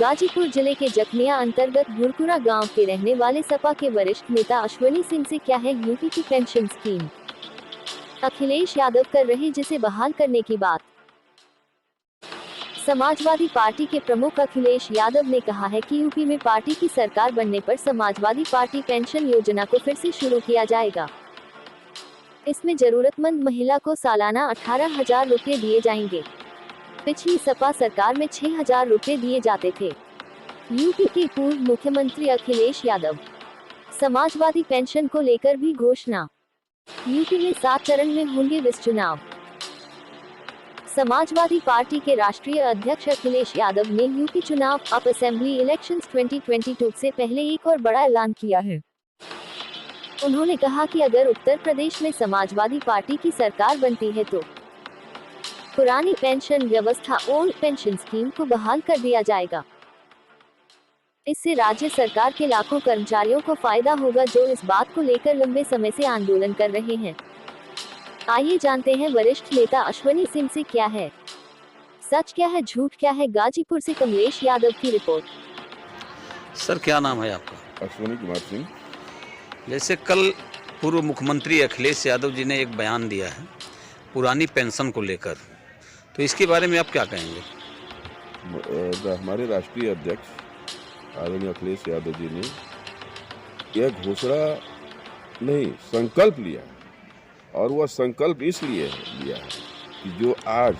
गाजीपुर जिले के जखनिया अंतर्गत भुरकुरा गांव के रहने वाले सपा के वरिष्ठ नेता अश्वनी सिंह से क्या है यूपी की पेंशन स्कीम। अखिलेश यादव कर रहे जिसे बहाल करने की बात। समाजवादी पार्टी के प्रमुख अखिलेश यादव ने कहा है कि यूपी में पार्टी की सरकार बनने पर समाजवादी पार्टी पेंशन योजना को फिर से शुरू किया जाएगा। इसमें जरूरतमंद महिला को सालाना 18,000 रुपये दिए जाएंगे। पिछली सपा सरकार में 6,000 रुपये दिए जाते थे। यूपी के पूर्व मुख्यमंत्री अखिलेश यादव। समाजवादी पेंशन को लेकर भी घोषणा। यूपी में 7 चरण में होंगे विस चुनाव। समाजवादी पार्टी के राष्ट्रीय अध्यक्ष अखिलेश यादव ने यूपी चुनाव अप असेंबली इलेक्शंस 2022 से पहले एक और बड़ा ऐलान किया है। उन्होंने कहा कि अगर उत्तर प्रदेश में समाजवादी पार्टी की सरकार बनती है तो पुरानी पेंशन व्यवस्था ओल्ड पेंशन स्कीम को बहाल कर दिया जाएगा। इससे राज्य सरकार के लाखों कर्मचारियों को फायदा होगा जो इस बात को लेकर लंबे समय से आंदोलन कर रहे हैं। आइए जानते हैं वरिष्ठ नेता अश्वनी सिंह से क्या है सच, क्या है झूठ, क्या है। गाजीपुर से कमलेश यादव की रिपोर्ट। सर क्या नाम है आपका? अश्वनी कुमार सिंह। जैसे कल पूर्व मुख्यमंत्री अखिलेश यादव जी ने एक बयान दिया है पुरानी पेंशन को लेकर, तो इसके बारे में आप क्या कहेंगे? हमारे राष्ट्रीय अध्यक्ष आदरणीय अखिलेश यादव जी ने यह घोषणा नहीं संकल्प लिया, और वह संकल्प इसलिए लिया है कि जो आज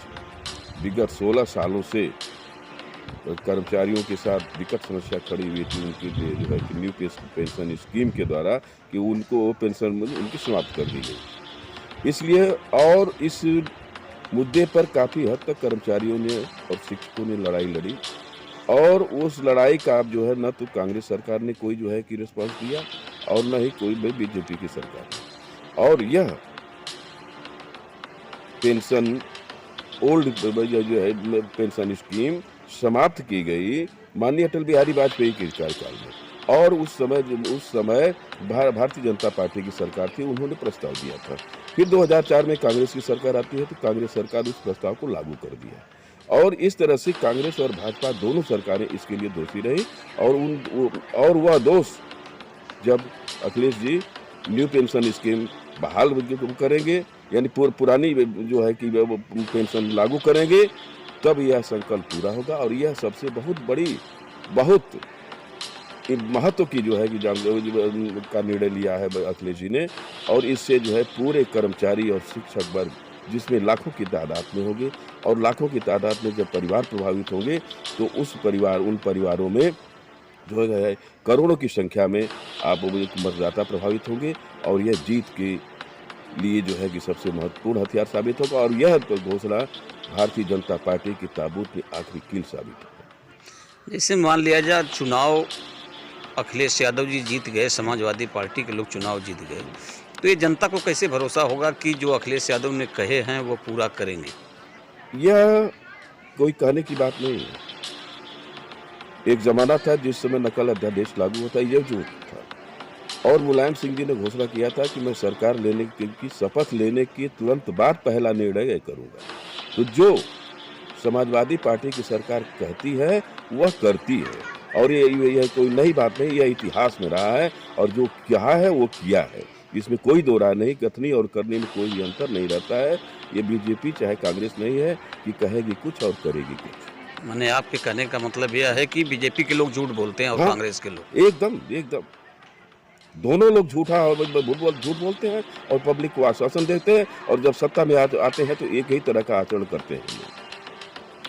विगत 16 सालों से कर्मचारियों के साथ विकट समस्या खड़ी हुई थी उनके लिए जो है कि न्यू पेंशन स्कीम के द्वारा कि उनको पेंशन उनकी समाप्त कर दी गई। इसलिए और इस मुद्दे पर काफ़ी हद तक कर्मचारियों ने और शिक्षकों ने लड़ाई लड़ी, और उस लड़ाई का अब जो है न तो कांग्रेस सरकार ने कोई जो है कि रिस्पांस दिया और न ही कोई बीजेपी की सरकार ने। और यह पेंशन ओल्ड जो है पेंशन स्कीम समाप्त की गई माननीय अटल बिहारी वाजपेयी के कार्यकाल में, और उस समय भारतीय जनता पार्टी की सरकार थी, उन्होंने प्रस्ताव दिया था। फिर 2004 में कांग्रेस की सरकार आती है तो कांग्रेस सरकार उस प्रस्ताव को लागू कर दिया, और इस तरह से कांग्रेस और भाजपा दोनों सरकारें इसके लिए दोषी रही। और वह दोष जब Akhilesh ji new pension scheme बहाल करेंगे यानी पुरानी जो है कि पेंशन लागू करेंगे, तब यह संकल्प पूरा होगा। और यह सबसे बहुत महत्व की जो है कि का निर्णय लिया है अखिलेश जी ने, और इससे जो है पूरे कर्मचारी और शिक्षक वर्ग जिसमें लाखों की तादाद में होंगे, और लाखों की तादाद में जब परिवार प्रभावित होंगे तो उन परिवारों में जो है करोड़ों की संख्या में आप मतदाता प्रभावित होंगे, और यह जीत के लिए जो है कि सबसे महत्वपूर्ण हथियार साबित होगा। और यह तो घोषणा भारतीय जनता पार्टी की ताबूत में आखिरी कील साबित होगा। जैसे मान लिया जाए चुनाव अखिलेश यादव जी जीत गए, समाजवादी पार्टी के लोग चुनाव जीत गए, तो ये जनता को कैसे भरोसा होगा कि जो अखिलेश यादव ने कहे हैं वो पूरा करेंगे? यह कोई कहने की बात नहीं है। एक जमाना था जिस समय नकल अध्यादेश लागू होता, यह झूठ था, और मुलायम सिंह जी ने घोषणा किया था कि मैं सरकार लेने की शपथ लेने के तुरंत बाद पहला निर्णय करूंगा। तो जो समाजवादी पार्टी की सरकार कहती है वह करती है, और यह कोई नई बात नहीं, यह इतिहास में रहा है, और जो कहा है वो किया है। इसमें कोई दो राय नहीं, कथनी और करने में कोई अंतर नहीं रहता है। ये बीजेपी चाहे कांग्रेस नहीं है कि कहेगी कुछ और करेगी कुछ। मैंने आपके कहने का मतलब यह है कि बीजेपी के लोग झूठ बोलते हैं और कांग्रेस के लोग एकदम दोनों लोग झूठ बोलते हैं और पब्लिक को आश्वासन देते हैं, और जब सत्ता में आते हैं तो एक ही तरह का आचरण करते हैं।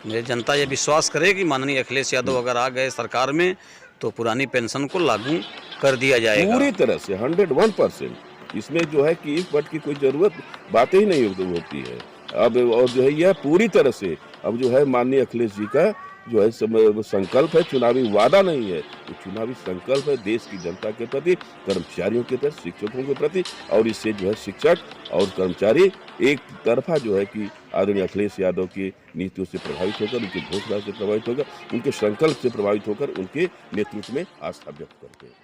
मेरी जनता ये विश्वास करे कि माननीय अखिलेश यादव अगर आ गए सरकार में तो पुरानी पेंशन को लागू कर दिया जाएगा पूरी तरह से 101%। इसमें जो है कि इस बात की कोई जरूरत बातें ही नहीं होती है अब। और जो है यह पूरी तरह से अब जो है माननीय अखिलेश जी का जो है संकल्प है, चुनावी वादा नहीं है, तो चुनावी संकल्प है देश की जनता के प्रति, कर्मचारियों के प्रति, शिक्षकों के प्रति। और इससे जो है शिक्षक और कर्मचारी एक तरफा जो है कि आदरणीय अखिलेश यादव की नीतियों से प्रभावित होकर, उनकी घोषणा से प्रभावित होकर, उनके संकल्प से प्रभावित होकर उनके नेतृत्व में आस्था व्यक्त करते हैं।